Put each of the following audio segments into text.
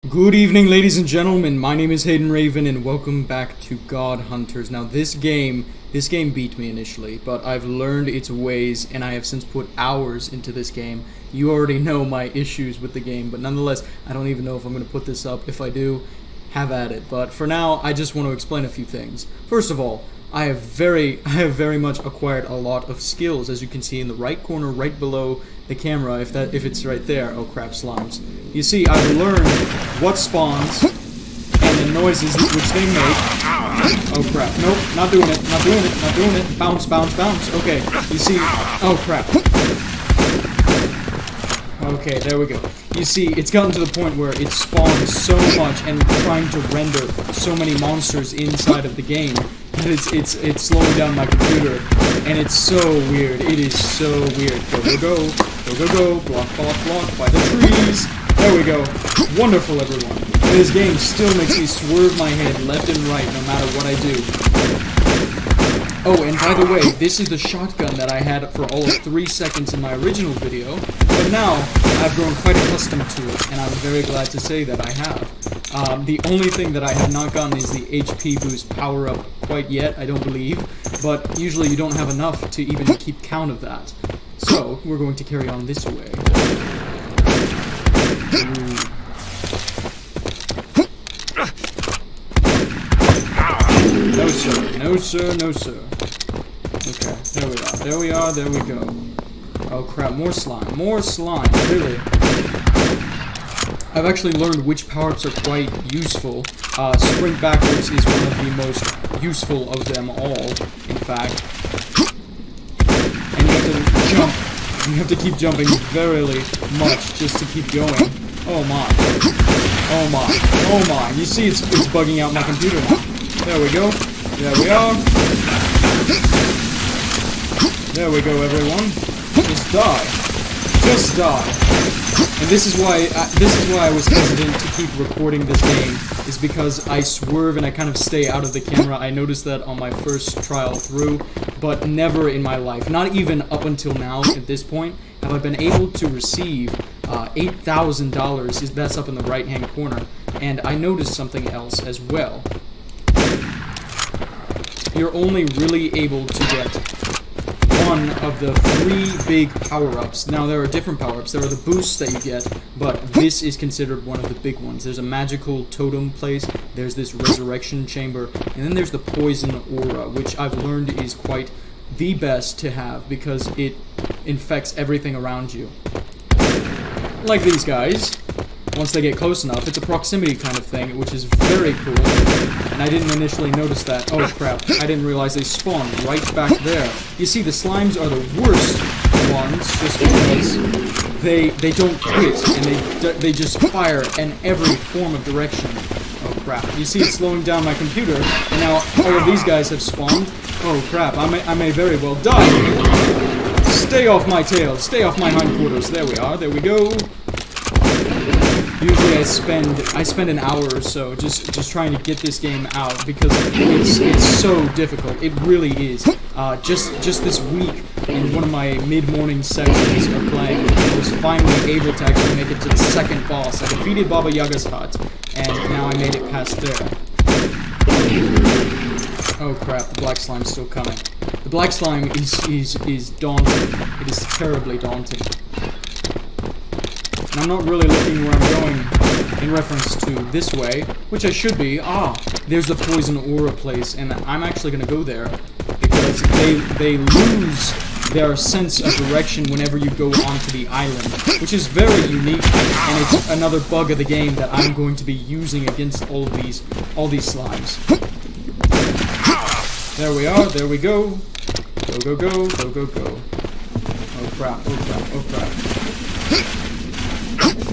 Good evening, ladies and gentlemen. My name is Hayden Raven, and welcome back to Godhunters. Now, this game beat me initially, but I've learned its ways, and I have since put hours into this game. You already know my issues with the game, but nonetheless, I don't even know if I'm going to put this up. If I do, have at it. But for now, I just want to explain a few things. First of all, I have very much acquired a lot of skills, as you can see in the right corner, right below the camera, if it's right there. Oh crap, slimes. You see, I've learned what spawns and the noises which they make. Oh crap, nope, not doing it. Bounce. Okay, you see, oh crap. Okay, there we go. You see, it's gotten to the point where it spawns so much and trying to render so many monsters inside of the game that it's slowing down my computer, and it's so weird. It is so weird. Go, block by the trees. There we go. Wonderful, everyone. This game still makes me swerve my head left and right no matter what I do. Oh, and by the way, this is the shotgun that I had for all of 3 seconds in my original video, but now I've grown quite accustomed to it, and I'm very glad to say that I have. The only thing that I have not gotten is the HP boost power-up quite yet, I don't believe, but usually you don't have enough to even keep count of that. So, we're going to carry on this way. No sir. Okay, there we go. Oh crap, more slime, really. I've actually learned which power-ups are quite useful. Sprint backwards is one of the most useful of them all, in fact. And you have to jump. You have to keep jumping very much just to keep going. Oh my. You see, it's bugging out my computer now. There we go. There we are. There we go, everyone. Just die. And this is why I was hesitant to keep recording this game, is because I swerve and I kind of stay out of the camera. I noticed that on my first trial through, but never in my life, not even up until now at this point, have I been able to receive $8,000. That's up in the right-hand corner. And I noticed something else as well. You're only really able to get one of the 3 big power-ups. Now, there are different power-ups. There are the boosts that you get, but this is considered one of the big ones. There's a magical totem place, there's this resurrection chamber, and then there's the poison aura, which I've learned is quite the best to have because it infects everything around you. Like these guys. Once they get close enough, it's a proximity kind of thing, which is very cool. And I didn't initially notice that. Oh crap, I didn't realize they spawned right back there. You see, the slimes are the worst ones, just because they don't quit, and they just fire in every form of direction. Oh crap, you see it's slowing down my computer, and now all of these guys have spawned. Oh crap, I may very well die. Stay off my tail, stay off my hindquarters. There we are, there we go. Usually I spend an hour or so just trying to get this game out because it's so difficult. It really is. Just this week in one of my mid-morning sessions of playing, I was finally able to actually make it to the second boss. I defeated Baba Yaga's hut, and now I made it past there. Oh crap! The black slime's still coming. The black slime is daunting. It is terribly daunting. And I'm not really looking where I'm going in reference to this way, which I should be. There's the poison aura place, and I'm actually going to go there because they lose their sense of direction whenever you go onto the island, which is very unique, and it's another bug of the game that I'm going to be using against all these slimes. There we are, there we go. Go. Oh crap.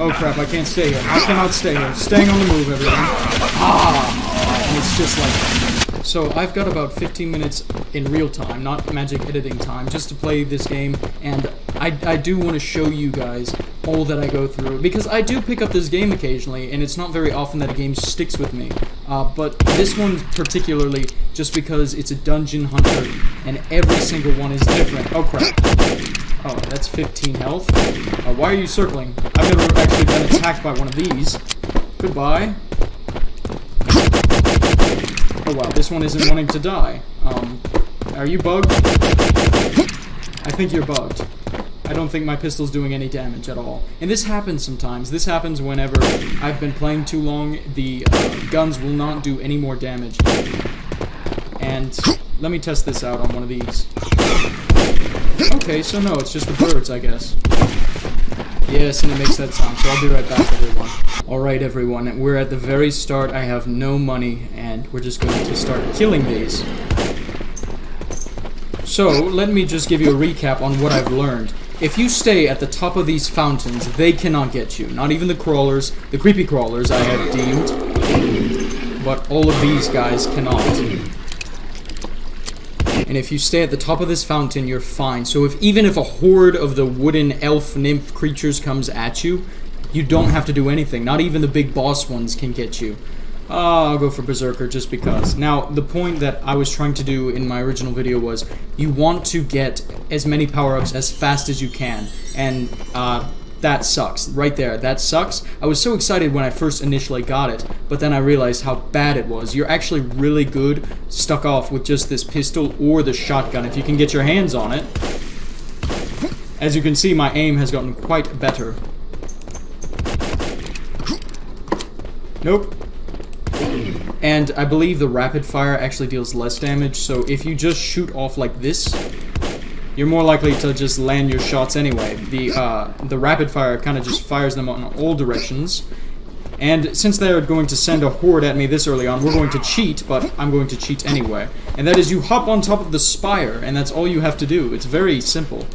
Oh crap, I can't stay here. I cannot stay here. Staying on the move, everyone. And it's just like that. So I've got about 15 minutes in real time, not magic editing time, just to play this game, and I do want to show you guys all that I go through, because I do pick up this game occasionally, and it's not very often that a game sticks with me. But this one particularly, just because it's a dungeon hunter, and every single one is different. Oh crap. Oh, that's 15 health. Why are you circling? I've never actually been attacked by one of these. Goodbye. Oh wow, this one isn't wanting to die. Are you bugged? I think you're bugged. I don't think my pistol's doing any damage at all. And this happens sometimes. This happens whenever I've been playing too long. The guns will not do any more damage. And let me test this out on one of these. Okay, so no, it's just the birds, I guess. Yes, and it makes that sound, so I'll be right back, everyone. Alright, everyone, we're at the very start. I have no money, and we're just going to start killing these. So, let me just give you a recap on what I've learned. If you stay at the top of these fountains, they cannot get you. Not even the crawlers, the creepy crawlers I have deemed. But all of these guys cannot. And if you stay at the top of this fountain, you're fine. So even if a horde of the wooden elf nymph creatures comes at you, you don't have to do anything. Not even the big boss ones can get you. I'll go for Berserker just because. Now, the point that I was trying to do in my original video was you want to get as many power-ups as fast as you can. And that sucks. Right there, that sucks. I was so excited when I first initially got it, but then I realized how bad it was. You're actually really good stuck off with just this pistol or the shotgun if you can get your hands on it. As you can see, my aim has gotten quite better. Nope. And I believe the rapid fire actually deals less damage, so if you just shoot off like this, you're more likely to just land your shots anyway. The rapid fire kind of just fires them in all directions. And since they're going to send a horde at me this early on, we're going to cheat, but I'm going to cheat anyway. And that is you hop on top of the spire, and that's all you have to do. It's very simple.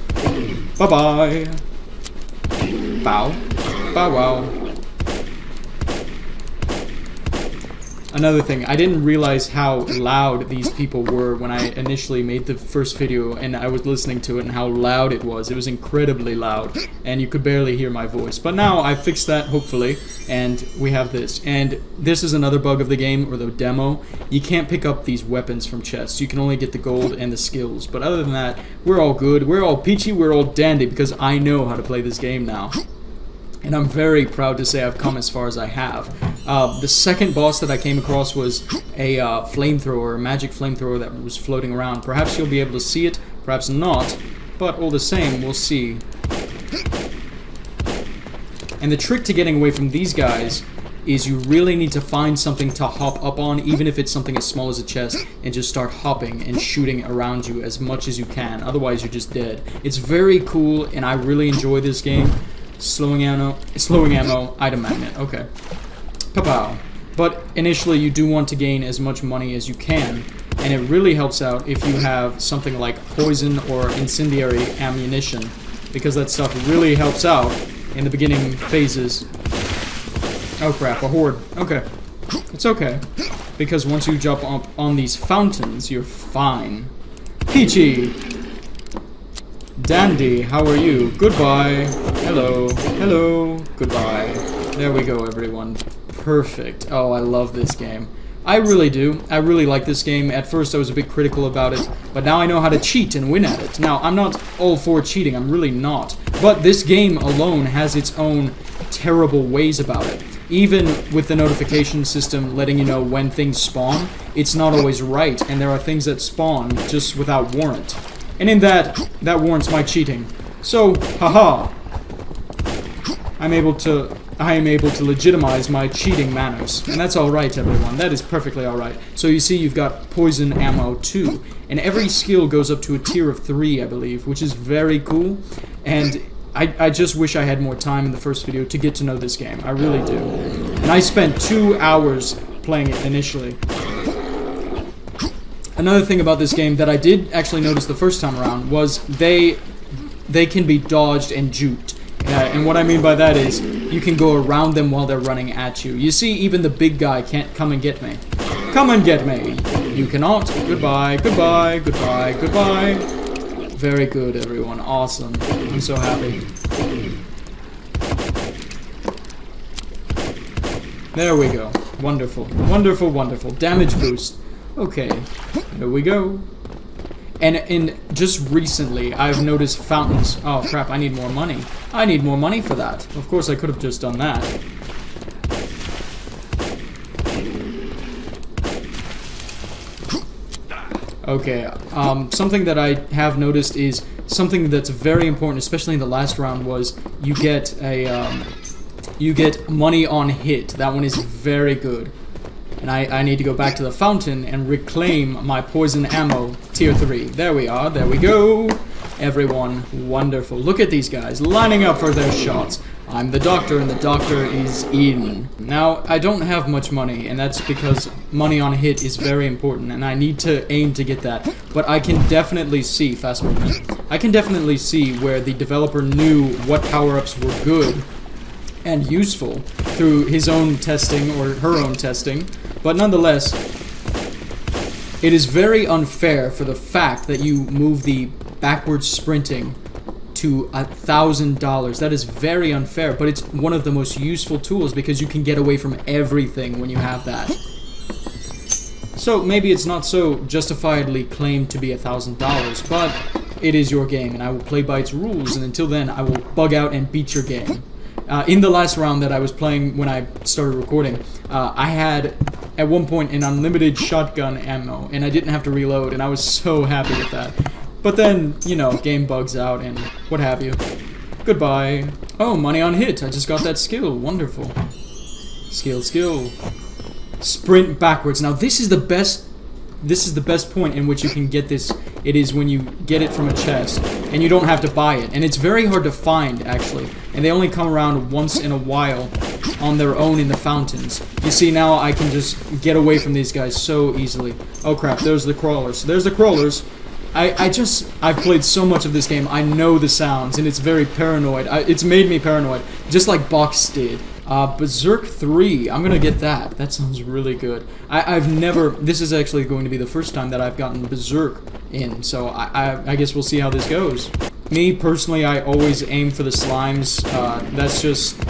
Bye-bye. Bow. Bow wow. Another thing, I didn't realize how loud these people were when I initially made the first video and I was listening to it and how loud it was. It was incredibly loud and you could barely hear my voice. But now I fixed that, hopefully, and we have this. And this is another bug of the game, or the demo. You can't pick up these weapons from chests. You can only get the gold and the skills. But other than that, we're all good. We're all peachy. We're all dandy because I know how to play this game now. And I'm very proud to say I've come as far as I have. The second boss that I came across was a flamethrower, a magic flamethrower that was floating around. Perhaps you'll be able to see it, perhaps not, but all the same, we'll see. And the trick to getting away from these guys is you really need to find something to hop up on, even if it's something as small as a chest, and just start hopping and shooting around you as much as you can. Otherwise, you're just dead. It's very cool, and I really enjoy this game. Slowing ammo, item magnet, okay. Pow. But initially you do want to gain as much money as you can, and it really helps out if you have something like poison or incendiary ammunition, because that stuff really helps out in the beginning phases. Oh crap, a horde. Okay. It's okay, because once you jump up on these fountains, you're fine. Peachy! Dandy, how are you? Goodbye. Hello. Hello. Goodbye. There we go, everyone. Perfect. Oh, I love this game. I really do. I really like this game. At first, I was a bit critical about it, but now I know how to cheat and win at it. Now, I'm not all for cheating. I'm really not. But this game alone has its own terrible ways about it. Even with the notification system letting you know when things spawn, it's not always right, and there are things that spawn just without warrant. And in that warrants my cheating. So, haha. I am able to legitimize my cheating manners. And that's alright, everyone. That is perfectly alright. So you see you've got poison ammo too. And every skill goes up to a tier of 3, I believe, which is very cool. And I just wish I had more time in the first video to get to know this game. I really do. And I spent 2 hours playing it initially. Another thing about this game that I did actually notice the first time around was they can be dodged and juked. And what I mean by that is you can go around them while they're running at you. You see, even the big guy can't come and get me. Come and get me. You cannot. Goodbye, goodbye, goodbye, goodbye. Very good, everyone. Awesome. I'm so happy. There we go. Wonderful. Wonderful, wonderful. Damage boost. Okay, here we go. And just recently, I've noticed fountains. Oh crap, I need more money. I need more money for that. Of course, I could have just done that. Okay, something that I have noticed is something that's very important, especially in the last round, was you get you get money on hit. That one is very good. And I need to go back to the fountain and reclaim my poison ammo, tier 3. There we are, there we go. Everyone, wonderful. Look at these guys lining up for their shots. I'm the doctor, and the doctor is in. Now, I don't have much money, and that's because money on hit is very important, and I need to aim to get that. But I can definitely see, fast movement, I can definitely see where the developer knew what power-ups were good and useful through his own testing, or her own testing. But nonetheless, it is very unfair for the fact that you move the backwards sprinting to $1,000. That is very unfair, but it's one of the most useful tools because you can get away from everything when you have that. So maybe it's not so justifiably claimed to be $1,000, but it is your game, and I will play by its rules, and until then, I will bug out and beat your game. In the last round that I was playing when I started recording, I had, at one point, an unlimited shotgun ammo, and I didn't have to reload, and I was so happy with that. But then, you know, game bugs out and what have you. Goodbye. Oh, money on hit. I just got that skill. Wonderful. Skill. Sprint backwards. Now, this is the best point in which you can get this. It is when you get it from a chest, and you don't have to buy it. And it's very hard to find, actually. And they only come around once in a while on their own in the fountains. You see, now I can just get away from these guys so easily. Oh, crap. There's the crawlers. There's the crawlers. I've played so much of this game, I know the sounds, and it's very paranoid. It's made me paranoid, just like Box did. Berserk 3, I'm gonna get that. That sounds really good. I've never, this is actually going to be the first time that I've gotten Berserk in, so I guess we'll see how this goes. Me, personally, I always aim for the slimes. That's just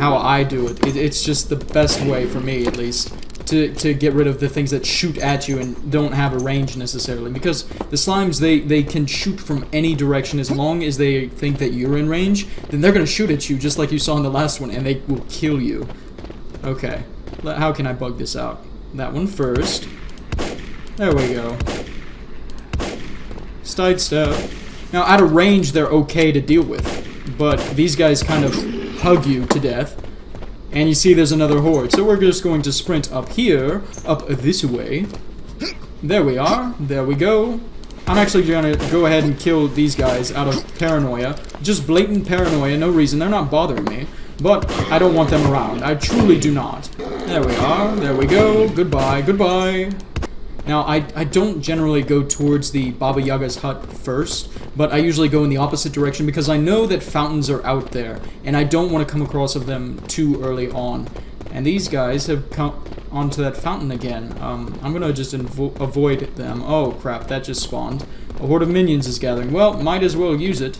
how I do it. It's just the best way, for me at least, to get rid of the things that shoot at you and don't have a range necessarily, because the slimes, they can shoot from any direction. As long as they think that you're in range, then they're gonna shoot at you just like you saw in the last one, and they will kill you. Okay, how can I bug this out? That one first. There we go. Side step. Now out of range they're okay to deal with, but these guys kind of hug you to death. And you see there's another horde, so we're just going to sprint up here, up this way. There we are, there we go. I'm actually gonna go ahead and kill these guys out of paranoia. Just blatant paranoia, no reason, they're not bothering me. But I don't want them around, I truly do not. There we are, there we go, goodbye, goodbye. Now, I don't generally go towards the Baba Yaga's hut first, but I usually go in the opposite direction because I know that fountains are out there, and I don't want to come across of them too early on. And these guys have come onto that fountain again. I'm gonna just avoid them. Oh, crap, that just spawned. A horde of minions is gathering. Well, might as well use it.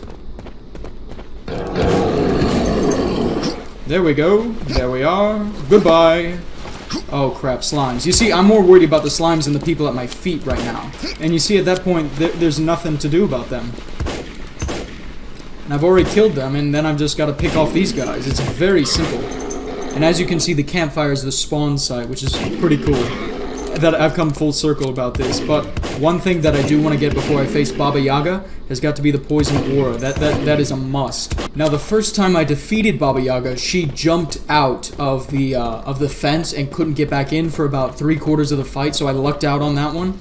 There we go. There we are. Goodbye. Oh crap, slimes. You see, I'm more worried about the slimes than the people at my feet right now. And you see, at that point, there's nothing to do about them. And I've already killed them, and then I've just got to pick off these guys. It's very simple. And as you can see, the campfire is the spawn site, which is pretty cool. That I've come full circle about this. But one thing that I do want to get before I face Baba Yaga has got to be the poison aura. That is a must. Now, the first time I defeated Baba Yaga, she jumped out of the fence and couldn't get back in for about 3/4 of the fight, so I lucked out on that one.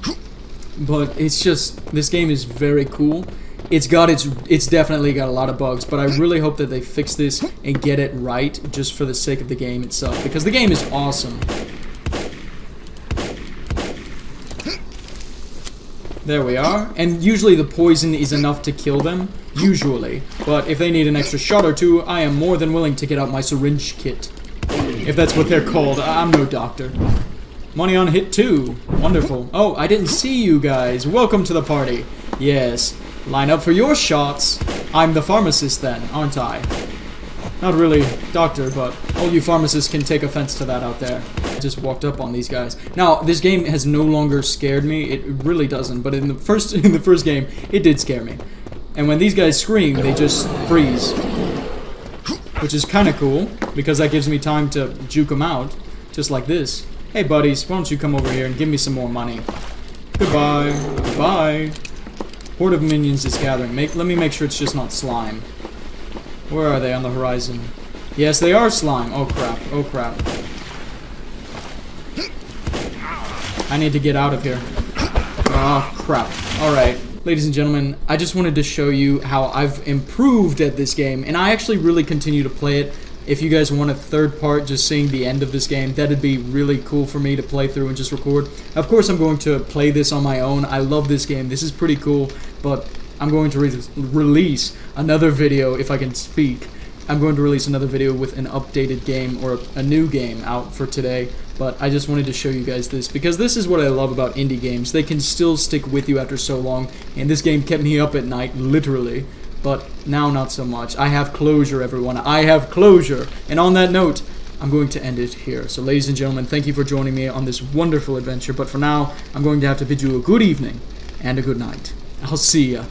But it's just, this game is very cool. It's definitely got a lot of bugs, but I really hope that they fix this and get it right just for the sake of the game itself, because the game is awesome. There we are. And usually the poison is enough to kill them. Usually. But if they need an extra shot or two, I am more than willing to get out my syringe kit. If that's what they're called. I'm no doctor. Money on hit 2. Wonderful. Oh, I didn't see you guys. Welcome to the party. Yes. Line up for your shots. I'm the pharmacist then, aren't I? Not really doctor, but all you pharmacists can take offense to that out there. I just walked up on these guys. Now, this game has no longer scared me. It really doesn't. But in the first game, it did scare me. And when these guys scream, they just freeze. Which is kind of cool, because that gives me time to juke them out. Just like this. Hey, buddies, why don't you come over here and give me some more money? Goodbye. Goodbye. Horde of minions is gathering. Let me make sure it's just not slime. Where are they on the horizon? Yes, they are slime. Oh crap. Oh crap. I need to get out of here. Oh crap. Alright. Ladies and gentlemen, I just wanted to show you how I've improved at this game, and I actually really continue to play it. If you guys want a third part, just seeing the end of this game, that'd be really cool for me to play through and just record. Of course, I'm going to play this on my own. I love this game. This is pretty cool, but I'm going to release another video, if I can speak. I'm going to release another video with an updated game, or a new game out for today. But I just wanted to show you guys this, because this is what I love about indie games. They can still stick with you after so long, and this game kept me up at night, literally. But now not so much. I have closure, everyone. I have closure. And on that note, I'm going to end it here. So ladies and gentlemen, thank you for joining me on this wonderful adventure. But for now, I'm going to have to bid you a good evening and a good night. I'll see ya.